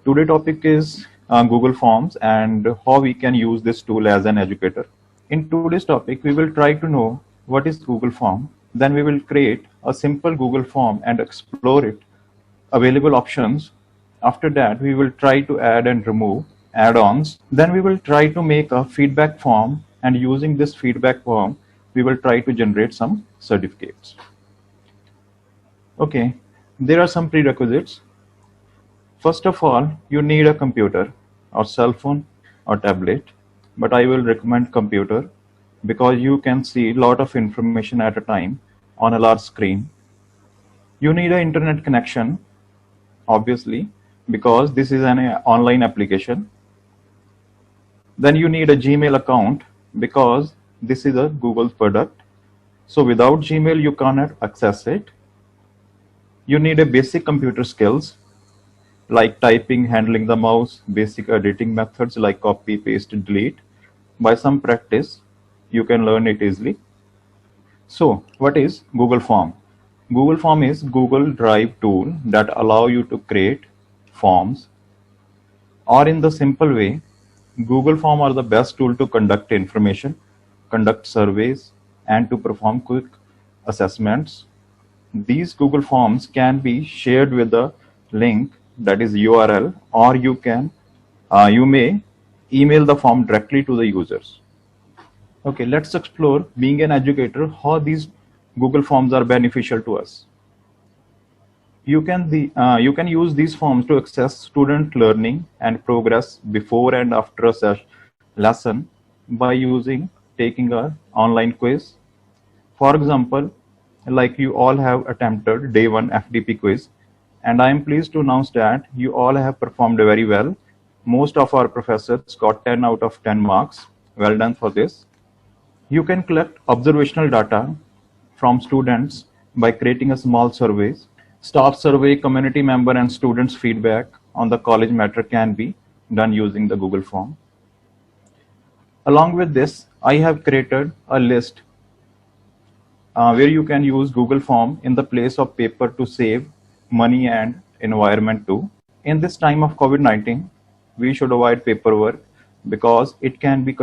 Today topic is Google Forms and how we can use this tool as an educator. In today's topic, we will try to know what is Google Form. Then we will create a simple Google Form and explore it, available options. After that, we will try to add and remove add-ons. Then we will try to make a feedback form, and using this feedback form, we will try to generate some certificates. Okay, there are some prerequisites. First of all, you need a computer or cell phone or tablet, but I will recommend computer because you can see a lot of information at a time on a large screen. You need an internet connection, obviously, because this is an online application. Then you need a Gmail account because this is a Google product. So without Gmail, you cannot access it. You need a basic computer skills like typing, handling the mouse, basic editing methods like copy, paste, delete. By some practice, you can learn it easily. So what is Google Form? Google Form is Google Drive tool that allow you to create forms, or in the simple way, Google Form are the best tool to conduct information, conduct surveys, and to perform quick assessments. These Google Forms can be shared with a link, that is URL, or you may email the form directly to the users. Okay, let's explore, being an educator, how these Google Forms are beneficial to us. You can use these forms to access student learning and progress before and after a lesson by taking an online quiz. For example, like you all have attempted day 1 FDP quiz, and I am pleased to announce that you all have performed very well. Most of our professors got 10 out of 10 marks. Well done for this. You can collect observational data from students by creating a small surveys. Staff survey, community member and students feedback on the college matter can be done using the Google Form. Along with this, I have created a list where you can use Google Form in the place of paper to save money and environment too. In this time of COVID-19, we should avoid paperwork because it can be the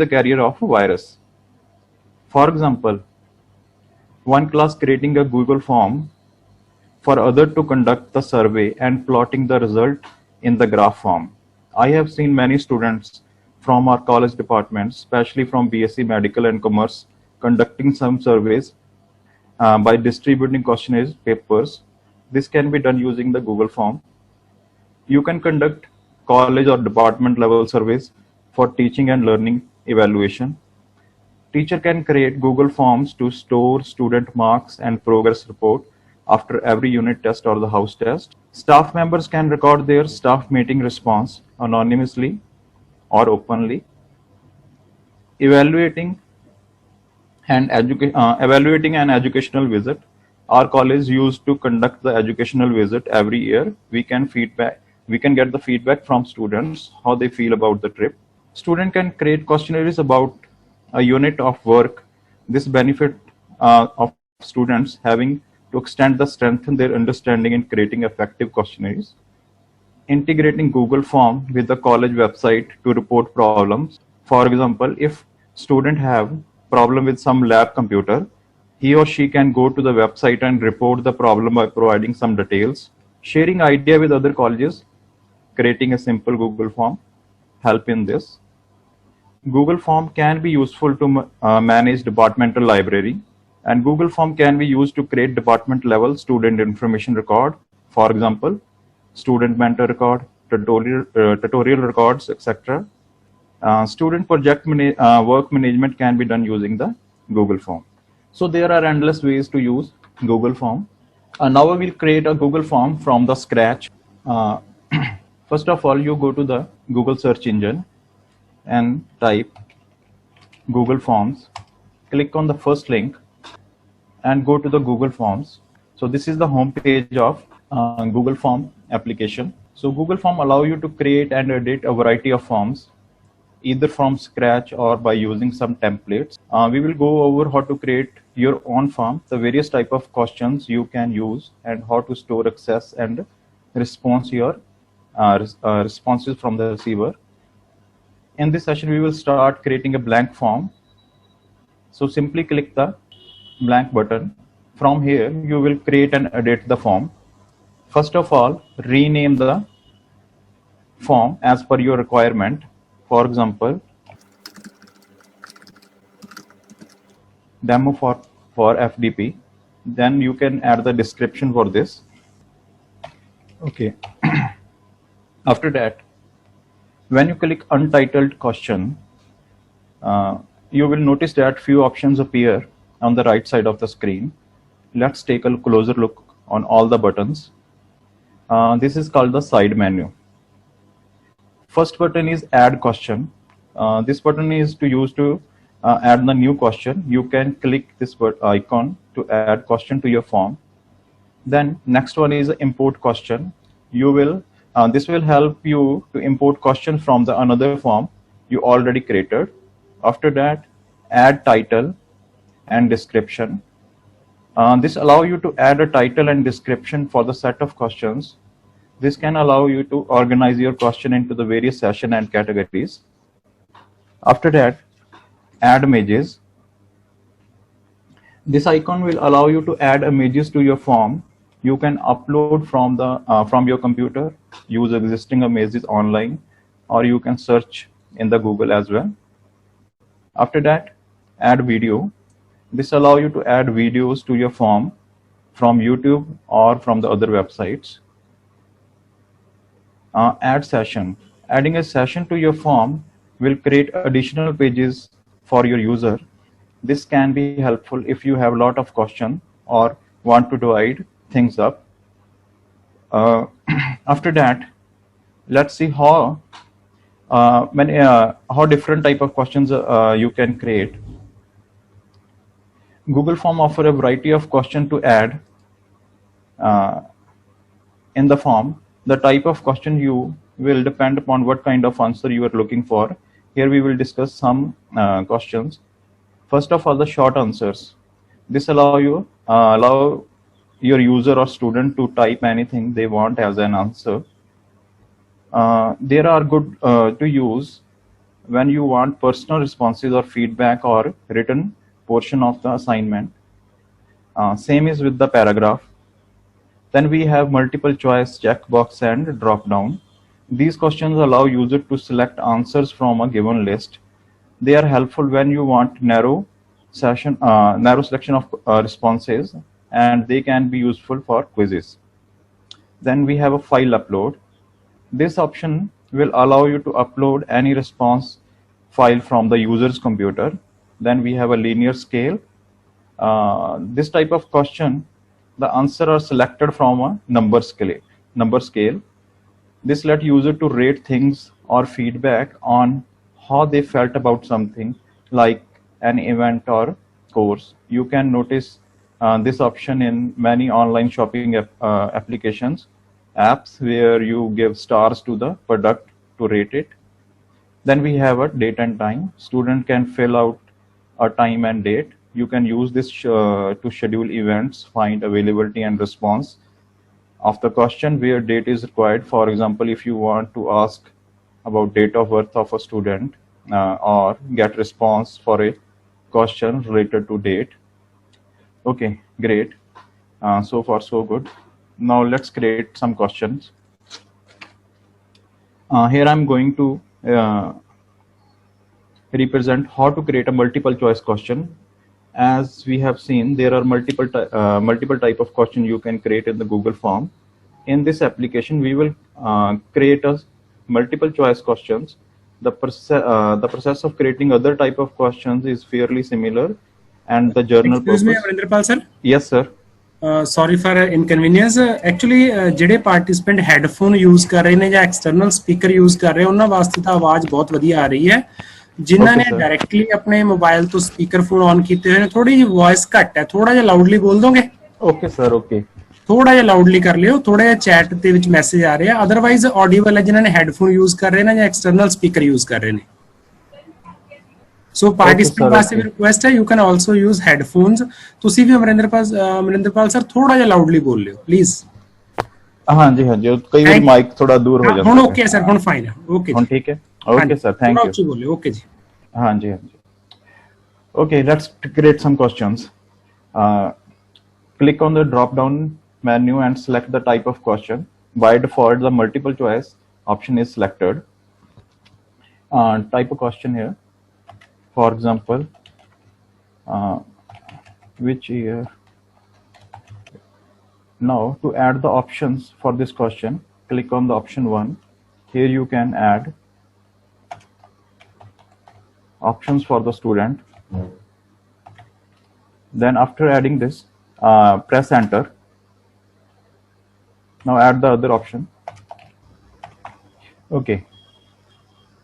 carrier of a virus. For example, one class creating a Google Form for other to conduct the survey and plotting the result in the graph form. I have seen many students from our college departments, especially from BSc Medical and Commerce, conducting some surveys by distributing questionnaires, papers. This can be done using the Google Form. You can conduct college or department level surveys for teaching and learning evaluation. Teacher can create Google Forms to store student marks and progress report after every unit test or the house test. Staff members can record their staff meeting response anonymously or openly. Evaluating an educational visit. Our college used to conduct the educational visit every year. We can get the feedback from students, how they feel about the trip. Student can create questionnaires about a unit of work. This benefit of students having to extend the strengthen their understanding in creating effective questionnaires. Integrating Google Form with the college website to report problems. For example, if student have problem with some lab computer, he or she can go to the website and report the problem by providing some details. Sharing idea with other colleges, creating a simple Google Form, help in this. Google Form can be useful to manage departmental library, and Google Form can be used to create department level student information record. For example, student mentor record, tutorial records, etc. Student project work management can be done using the Google Form. So there are endless ways to use Google Form. Now we will create a Google Form from the scratch. First of all, you go to the Google search engine and type Google Forms. Click on the first link and go to the Google Forms. So this is the home page of Google Form application. So Google Form allow you to create and edit a variety of forms, either from scratch or by using some templates. We will go over how to create your own form, the various type of questions you can use, and how to store, access, and responses from the receiver. In this session, we will start creating a blank form. So simply click the blank button. From here, you will create and edit the form. First of all, rename the form as per your requirement. For example, demo for FDP. Then you can add the description for this. Okay. After that, when you click untitled question, you will notice that few options appear on the right side of the screen. Let's take a closer look on all the buttons. This is called the side menu. First button is add question. This button is to use to add the new question. You can click this icon to add question to your form. Then next one is import question. This will help you to import question from the another form you already created. After that, add title and description. This allow you to add a title and description for the set of questions. This can allow you to organize your question into the various session and categories. After that, add images. This icon will allow you to add images to your form. You can upload from your computer, use existing images online, or you can search in the Google as well. After that, add video. This allows you to add videos to your form from YouTube or from the other websites. Add session. Adding a session to your form will create additional pages for your user. This can be helpful if you have a lot of questions or want to divide things up. After that, let's see how different type of questions you can create. Google Form offer a variety of questions to add in the form. The type of question you will depend upon what kind of answer you are looking for. Here we will discuss some questions. First of all, the short answers. This allow your user or student to type anything they want as an answer. They are good to use when you want personal responses or feedback or written portion of the assignment. Same is with the paragraph. Then we have multiple choice, checkbox, and drop down. These questions allow user to select answers from a given list. They are helpful when you want narrow selection of responses, and they can be useful for quizzes. Then we have a file upload. This option will allow you to upload any response file from the user's computer. Then we have a linear scale. This type of question, the answer are selected from a number scale. This let user to rate things or feedback on how they felt about something, like an event or course. You can notice this option in many online shopping apps where you give stars to the product to rate it. Then we have a date and time. Student can fill out a time and date. You can use this to schedule events, find availability and response of the question where date is required. For example, if you want to ask about date of birth of a student or get response for a question related to date. Okay, great. So far so good. Now let's create some questions. Here I'm going to represent how to create a multiple choice question. As we have seen, there are multiple type of question you can create in the Google form. In this application, we will create a multiple choice questions. The process of creating other type of questions is fairly similar, and the journal. Excuse me, Avinderpal sir. Yes, sir. Sorry for inconvenience. Actually, ਜਿਹੜੇ participant headphone use ਕਰ ਰਹੇ ਨੇ ਜਾਂ external speaker use ਕਰ ਰਹੇ ਉਹਨਾਂ ਵਾਸਤੇ ਤਾਂ ਆਵਾਜ਼ ਬਹੁਤ ਵਧੀਆ ਆ ਰਹੀ ਹੈ। ਜਿਨ੍ਹਾਂ ਨੇ ਡਾਇਰੈਕਟਲੀ ਆਪਣੇ ਮੋਬਾਈਲ ਤੋਂ ਸਪੀਕਰ ਫੋਨ ਔਨ ਕੀਤੇ ਹੋਏ ਨੇ ਥੋੜੀ ਜਿਹੀ ਵੌਇਸ ਘੱਟ ਹੈ, ਥੋੜਾ ਜਿਹਾ ਲਾਊਡਲੀ ਬੋਲ ਦੋਗੇ? Okay sir, okay. ਥੋੜਾ ਜਿਹਾ ਲਾਊਡਲੀ ਕਰ ਲਿਓ, ਥੋੜਾ ਜਿਹਾ ਚੈਟ ਦੇ ਵਿੱਚ ਮੈਸੇਜ ਆ ਰਿਹਾ, ਅਦਰਵਾਈਜ਼ ਆਡੀਬਲ ਹੈ ਜਿਨ੍ਹਾਂ ਨੇ ਹੈਡਫੋਨ ਯੂਜ਼ ਕਰ ਰਹੇ ਨੇ ਜਾਂ ਐਕਸਟਰਨਲ ਸਪੀਕਰ ਯੂਜ਼ ਕਰ ਰਹੇ ਨੇ। ਸੋ ਪਾਰਟਿਸਪੈਂਟ ਵਾਸਤੇ ਵੀ ਰਿਕੁਐਸਟ ਹੈ, you can also use headphones. ਤੁਸੀਂ ਵੀ ਅਮਰਿੰਦਰਪਾਲ ਸਰ ਥੋੜਾ ਜਿਹਾ ਲਾਊਡਲੀ ਬੋਲ ਲਿਓ ਪਲੀਜ਼। हाँ जी, हाँ जी, कई बार माइक थोड़ा दूर हो हाँ जाता हुण है। ओके सर, हुण फाइन है, ओके हुण जी। ठीक है? हाँ ओके जी, सर, थोड़ा थैंक यू। उच्ची बोलिए, ओके जी। हाँ जी, हाँ जी। Okay, let's create some questions. Uh, Click on the drop-down menu and select the type of question. By default, the multiple choice option is selected. Type a question here. For example, uh, which year? Now, to add the options for this question, click on the option 1. Here you can add options for the student. Then after adding this, press enter. Now add the other option. Okay,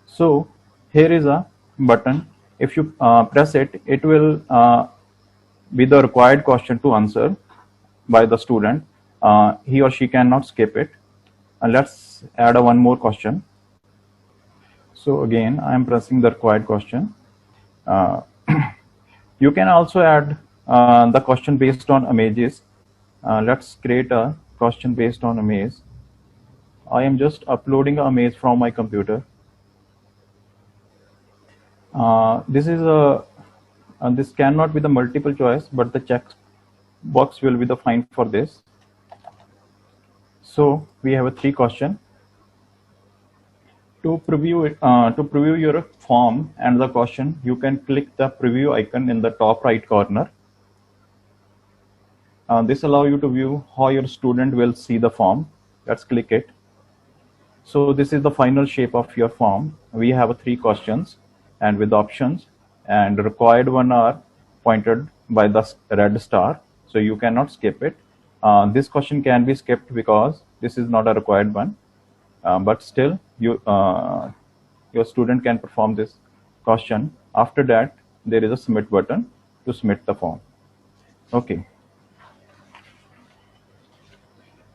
so here is a button. If you press it, it will be the required question to answer by the student. He or she cannot skip it. Let's add one more question. So again, I am pressing the required question. Uh, you can also add the question based on images. Let's create a question based on image. I am just uploading an image from my computer. This is a this cannot be the multiple choice, but the check box will be the fine for this. So we have a 3 question. To preview it, to preview your form and the question, you can click the preview icon in the top right corner. This allows you to view how your student will see the form. Let's click it. So this is the final shape of your form. We have 3 questions and with options, and required one are pointed by the red star, so you cannot skip it. This question can be skipped because this is not a required one, but still your student can perform this question. After that, there is a submit button to submit the form. Okay.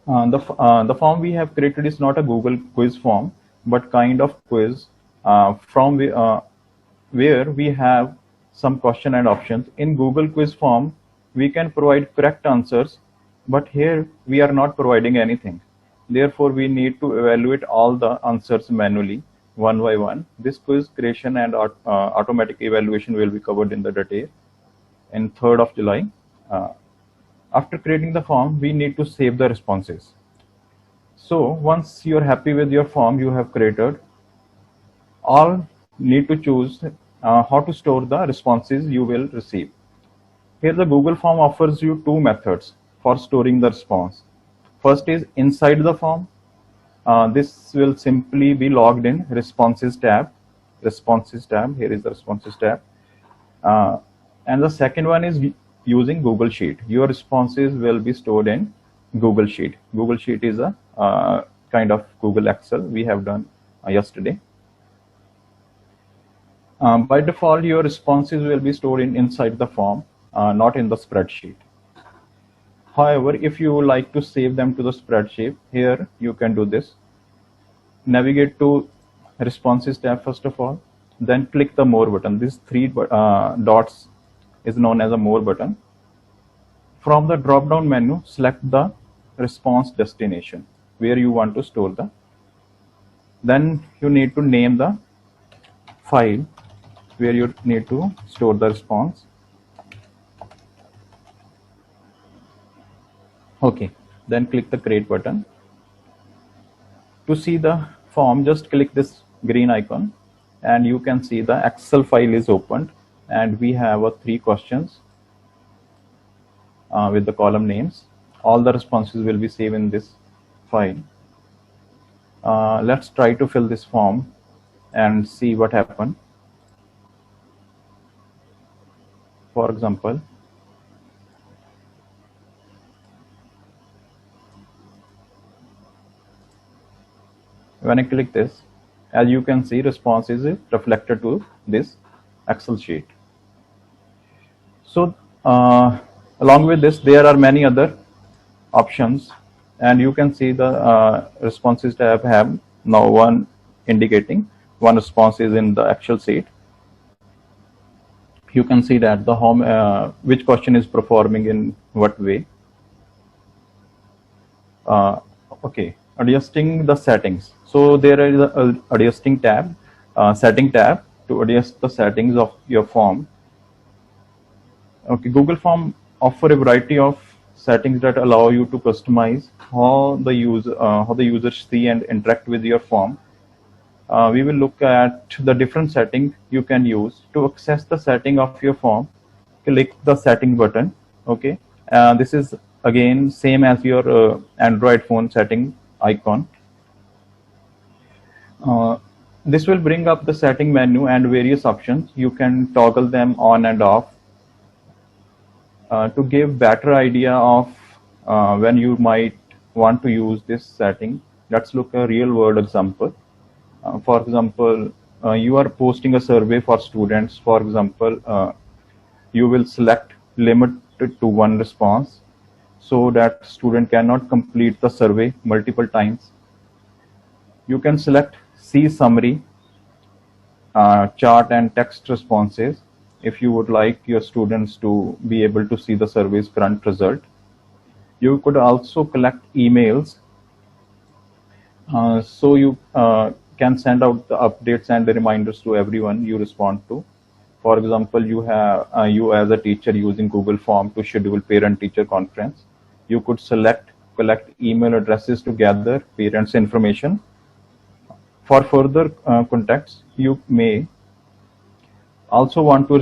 The form we have created is not a Google quiz form, but kind of quiz where we have some question and options. In Google quiz form, we can provide correct answers, but here we are not providing anything. Therefore, we need to evaluate all the answers manually, one by one. This quiz creation and automatic evaluation will be covered in the detail in 3rd of July. After creating the form, we need to save the responses. So once you're happy with your form you have created, all need to choose how to store the responses you will receive. Here the Google form offers you 2 methods for storing the response. First is inside the form. This will simply be logged in responses tab. Responses tab, here is the responses tab. And the second one is using Google Sheet. Your responses will be stored in Google Sheet. Google Sheet is a kind of Google Excel we have done yesterday. By default, your responses will be stored inside the form, not in the spreadsheet. However, if you would like to save them to the spreadsheet, here you can do this. Navigate to responses tab first of all, then click the more button. These 3 dots is known as a more button. From the drop down menu, select the response destination where you want to store the. Then you need to name the file where you need to store the response. Okay, then click the create button. To see the form, just click this green icon and you can see the Excel file is opened, and we have 3 questions with the column names. All the responses will be saved in this file. Let's try to fill this form and see what happened. For example, when I click this, as you can see, response is reflected to this Excel sheet. So along with this, there are many other options, and you can see the responses tab have now one indicating one response is in the Excel sheet. You can see that the home which question is performing in what way. Okay, adjusting the settings. So there is a adjusting tab, setting tab to adjust the settings of your form. Okay, Google Form offer a variety of settings that allow you to customize how the users see and interact with your form. We will look at the different setting you can use to access the setting of your form. Click the setting button. Okay, this is again same as your Android phone setting icon. Uh, this will bring up the setting menu and various options. You can toggle them on and off to give better idea of when you might want to use this setting. Let's look at a real world example. For example, you are posting a survey for students. For example, you will select limit to one response so that student cannot complete the survey multiple times. You can select see summary, chart and text responses if you would like your students to be able to see the survey's current result. You could also collect emails, so you can send out the updates and the reminders to everyone you respond to. For example, you as a teacher using Google Form to schedule parent-teacher conference. You could collect email addresses to gather parents' information. For further context, you may also want to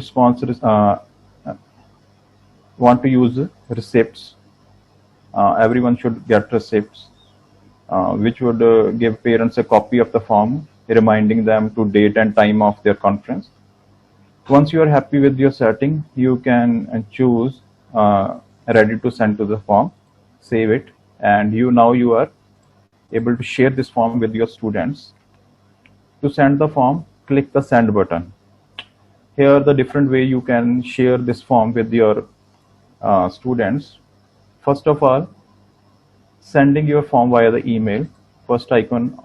use receipts. Everyone should get receipts, which would give parents a copy of the form, reminding them to date and time of their conference. Once you are happy with your setting, you can choose ready to send to the form, save it, and you are able to share this form with your students. To send the form, click the send button. Here the different way you can share this form with your students. First of all, sending your form via the email. First icon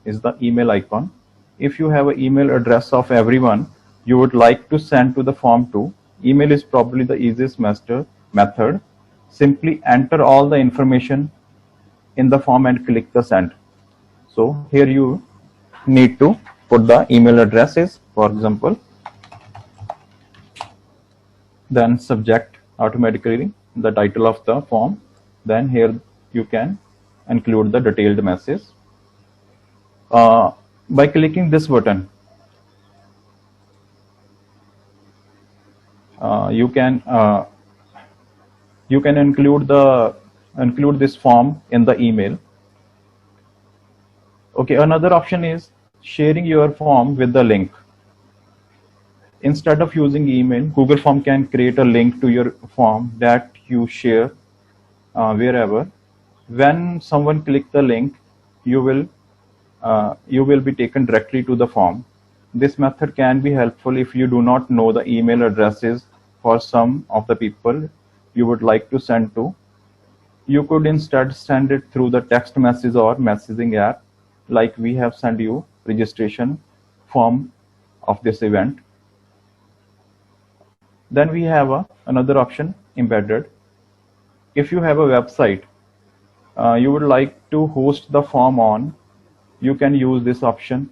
is the email icon. If you have an email address of everyone you would like to send to the form to, email is probably the easiest method. Simply enter all the information in the form and click the send. So here you need to put the email addresses, for example, then subject automatically the title of the form. Then here you can include the detailed message. By clicking this button, you can include this form in the email. Okay, another option is sharing your form with the link. Instead of using email, Google Form can create a link to your form that you share wherever. When someone clicks the link, you will be taken directly to the form. This method can be helpful if you do not know the email addresses for some of the people you would like to send to. You could instead send it through the text message or messaging app, like we have sent you registration form of this event. Then we have another option, embedded. If you have a website you would like to host the form on, you can use this option.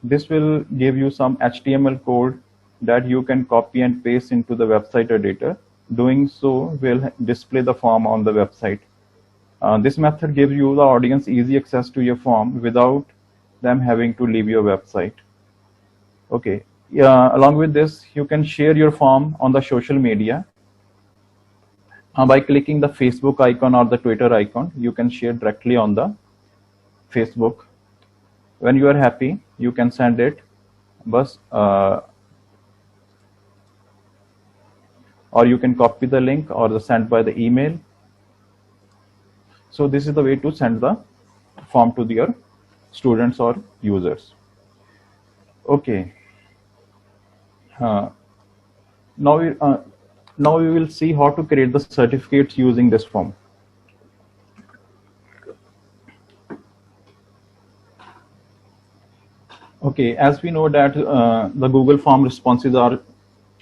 This will give you some HTML code that you can copy and paste into the website editor. Doing so will display the form on the website. This method gives you the audience easy access to your form without them having to leave your website. Okay, along with this, you can share your form on the social media. By clicking the Facebook icon or the Twitter icon, you can share directly on the Facebook. When you are happy, you can send it, or you can copy the link or the send by the email. So this is the way to send the form to your students or users. Okay. Now we will see how to create the certificates using this form. Okay, as we know that the Google Form responses are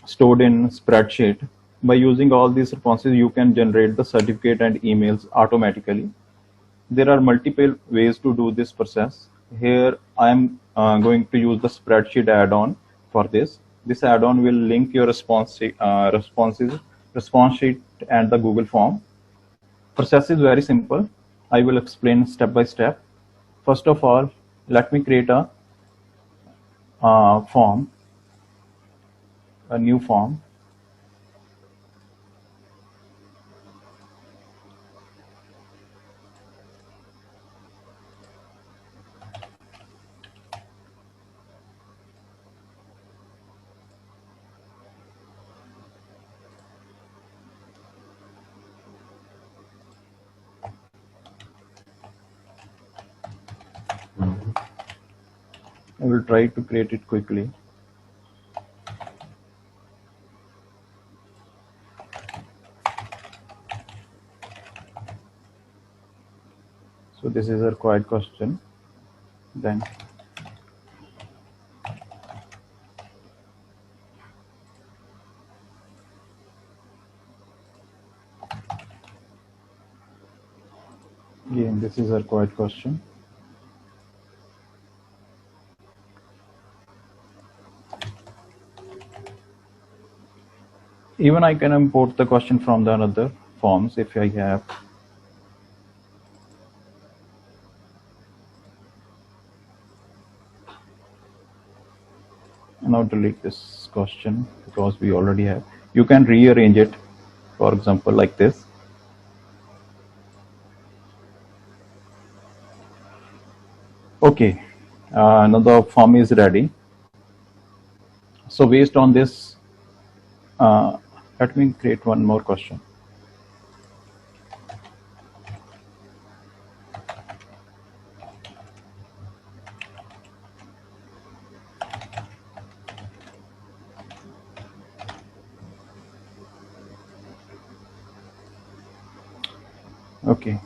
stored in spreadsheet. By using all these responses, you can generate the certificate and emails automatically. There are multiple ways to do this process. Here I am going to use the spreadsheet add-on for this. This add-on will link your response sheet and the Google form. Process is very simple. I will explain step by step. First of all, let me create a form, a new form. I will try to create it quickly. So this is a required question. Then again, this is a required question. Even I can import the question from the another forms if I have. Now delete this question because we already have. You can rearrange it, for example, like this. Okay, now the form is ready. So based on this, let me create one more question. Okay.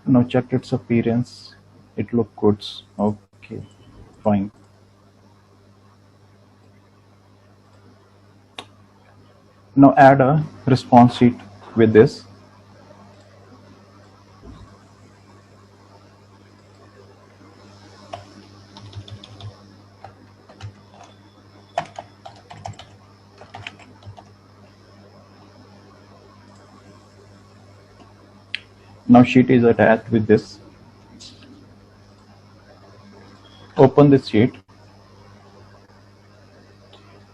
Now check its appearance. It looks good. Okay, fine. Now add a response sheet with this. Now sheet is attached with this. Open this sheet.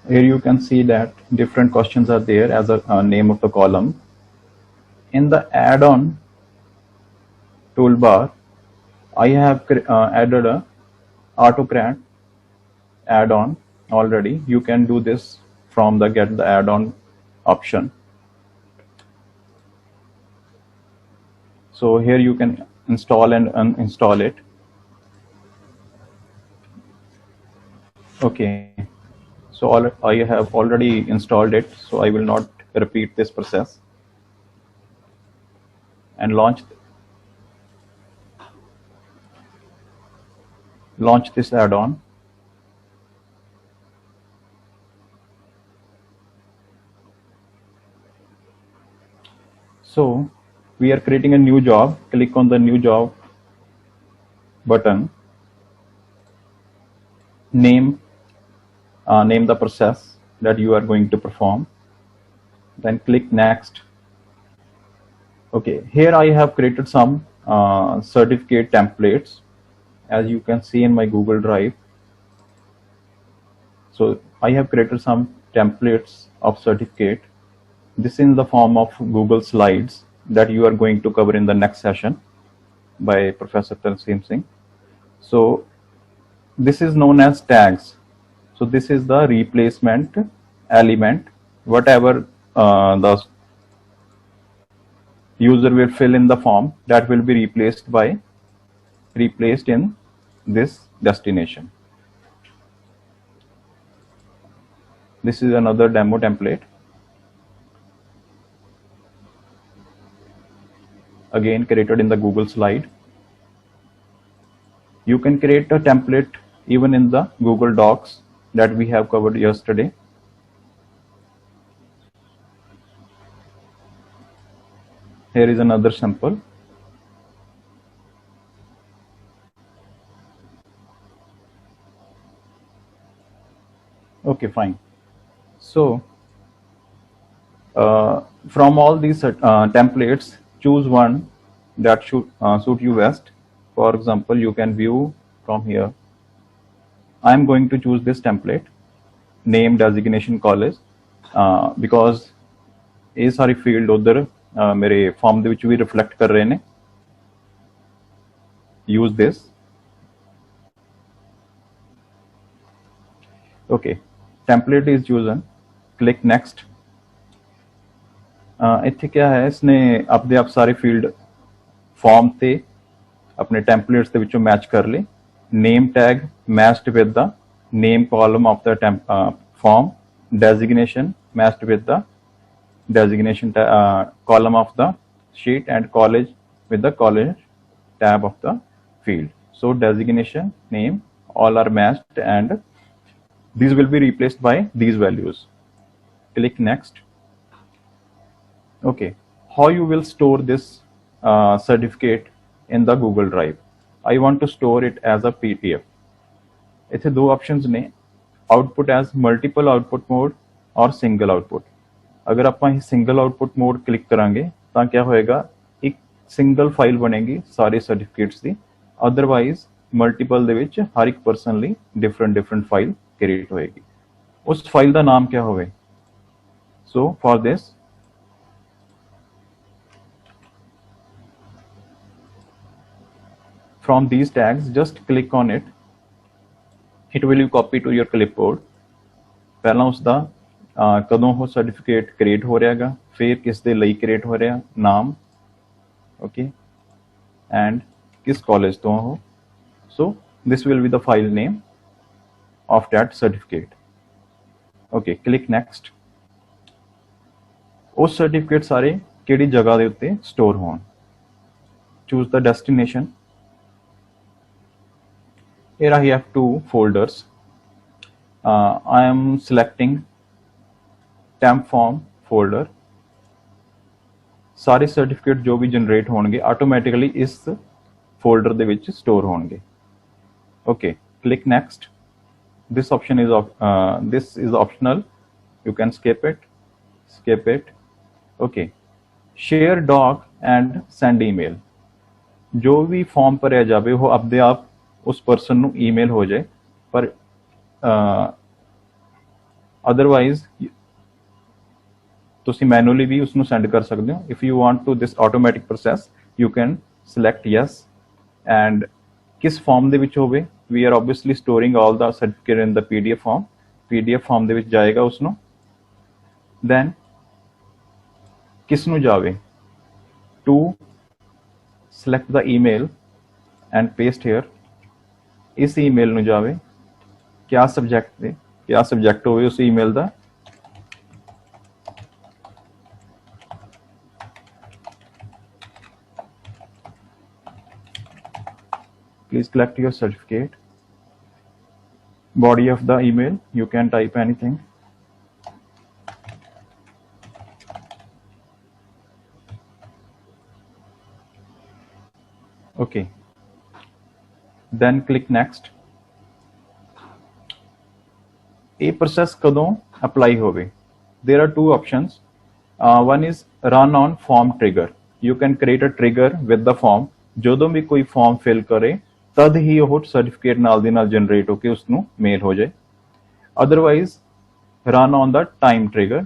Here you can see that different questions are there as a name of the column. In the add-on toolbar, I have added a AutoCAD add-on already. You can do this from the get the add-on option. So here you can install and uninstall it. Okay, so I have already installed it, so I will not repeat this process. And launch this add-on. So we are creating a new job. Click on the new job button. Name the process that you are going to perform. Then click next. Okay, here I have created some certificate templates, as you can see in my Google Drive. So I have created some templates of certificate. This is in the form of Google Slides that you are going to cover in the next session by Professor Tanseem Singh. So this is known as tags. So this is the replacement element. Whatever the user will fill in the form, that will be replaced in this destination. This is another demo template. Again created in the Google slide. You can create a template even in the Google Docs that we have covered yesterday. Here is another sample. Okay, fine. So from all these templates, choose one that should suit you best. For example, you can view from here. I am going to choose this template, name, designation, college, because ਇਹ सारी field उधर मेरे form ਦੇ ਵਿੱਚ ਵੀ reflect ਕਰ ਰਹੇ ਨੇ. Use this. Okay, template is chosen. Click next. ਇੱਥੇ क्या है, इसने अपने आप सारे फील्ड फॉर्म ਤੇ अपने templates ਦੇ ਵਿੱਚੋਂ मैच कर ਲੇ. Name tag matched with the name column of the form. Designation matched with the designation column of the sheet, and college with the college tab of the field. So designation, name, all are matched, and these will be replaced by these values. Click next. Okay, how you will store this certificate in the Google Drive? I want to store it as a PDF. ਇੱਥੇ ਦੋ options ਨੇ, output as multiple output mode or single output. अगर आप single output mode click करांगे तो क्या होएगा, एक सिंगल फाइल बनेगी सारे सर्टिफिकेट्स की. अदरवाइज मल्टीपल दे विच हर एक पर्सन ਲਈ डिफरेंट फाइल क्रिएट होएगी. उस फाइल का नाम क्या होवे? So for this from these tags just click on it. It will be copy to your clipboard. पहला उसका कदों हो सर्टिफिकेट क्रिएट हो रहा है, फिर किस दे ਲਈ क्रिएट हो रहा, नाम, ओके, एंड किस कॉलेज तो हो. So this will be the file name of that certificate. Okay, click next. उस सर्टिफिकेट सारे किहड़ी जगह दे उत्ते स्टोर होण. Choose the destination. Here I have two folders. I am selecting temp form folder. सारे certificate जो भी जनरेट होंगे automatically इस फोल्डर ਦੇ ਵਿੱਚ स्टोर होंगे. Okay, click next. This option is this is optional. You can skip it. Okay, share doc and send email. जो भी फॉर्म भरिया जाए वो अपने आप उस पर्सन ਨੂੰ ईमेल हो जाए, पर अदरवाइज ਤੁਸੀਂ मैनुअली भी उसਨੂੰ सेंड कर सकते हो. If you want to this automatic process you can select yes. And किस फॉर्म ਦੇ ਵਿੱਚ ਹੋਵੇ, we are obviously storing all the certificate in the PDF form. PDF form ਦੇ ਵਿੱਚ ਜਾਏਗਾ उसਨੂੰ. then किस ਨੂੰ ਜਾਵੇ, to select the email and paste here. इस ईमेल ਨੂੰ ਜਾਵੇ, क्या सब्जेक्ट ਹੋਵੇ उस email the. Please collect your certificate. Body of the email, you can type anything. Okay, then click next. A process कदों apply होवे? There are two options. One is run on form trigger. You can create a trigger with the form. ਜਦੋਂ भी कोई form fill करे तद ही ਉਹ certificate ਨਾਲ ਦੀ ਨਾਲ ਜਨਰੇਟ ਹੋ ਕੇ ਉਸ ਨੂੰ ਮੇਲ ਹੋ ਜਾਏ. Otherwise run on the time trigger.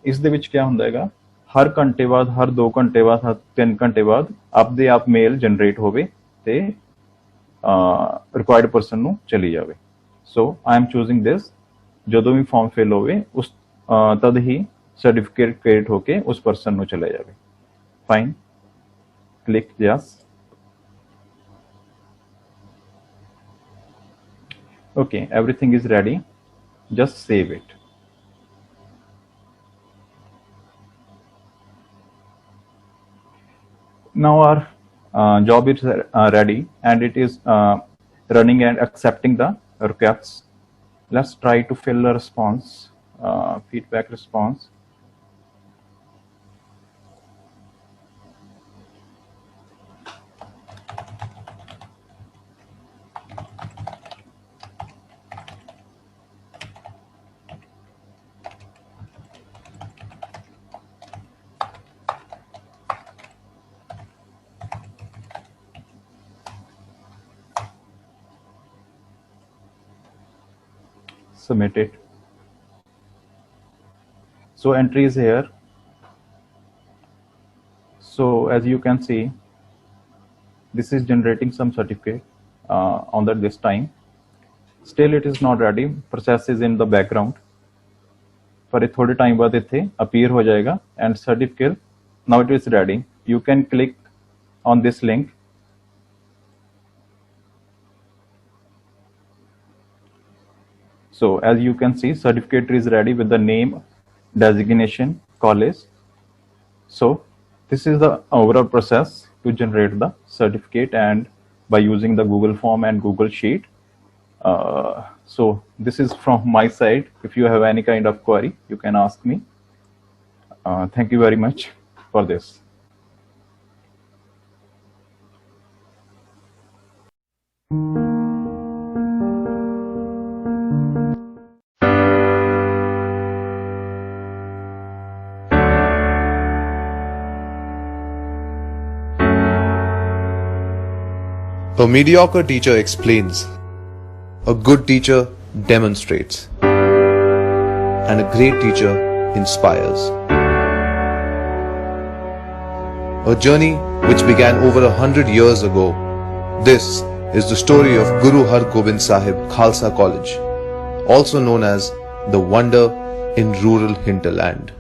ਇਸ ਦੇ ਵਿੱਚ ਕੀ ਹੁੰਦਾ ਹੈਗਾ, ਹਰ ਘੰਟੇ ਬਾਅਦ, ਹਰ 2 ਘੰਟੇ ਬਾਅਦ, ਹਰ 3 ਘੰਟੇ ਬਾਅਦ ਆਪਦੇ ਆਪ ਮੇਲ ਜਨਰੇਟ ਹੋਵੇ ਤੇ ਰਿਕੁਆਇਰਡ ਪਰਸਨ ਨੂੰ ਚਲੀ ਜਾਵੇ. ਸੋ ਆਈ ਐਮ ਚੂਜ਼ਿੰਗ ਦਿਸ. ਜਦੋਂ ਵੀ ਫਾਰਮ ਫਿਲ ਹੋਵੇ ਉਸ ਤਦ ਹੀ ਸਰਟੀਫਿਕੇਟ ਕ੍ਰੀਏਟ ਹੋ ਕੇ ਉਸ ਪਰਸਨ ਨੂੰ ਚਲੇ ਜਾਵੇ. Fine, click yes. Okay, everything is ready. Just save it. Now our job is ready and it is running and accepting the requests. Let's try to fill a response, feedback response. submit it. So entry is here. So as you can see, this is generating some certificate on this time. Still it is not ready. Process is in the background. पर थोड़े time बाद इत्थे appear हो जाएगा and certificate now it is ready. You can click on this link. So as you can see, certificate is ready with the name, designation, college. So this is the overall process to generate the certificate and by using the Google form and Google Sheet. So this is from my side. If you have any kind of query, you can ask me. Thank you very much for this. A mediocre teacher explains. A good teacher demonstrates, and a great teacher inspires. A journey which began over 100 years ago. This is the story of Guru Har Gobind Sahib Khalsa College, also known as the Wonder in Rural Hinterland.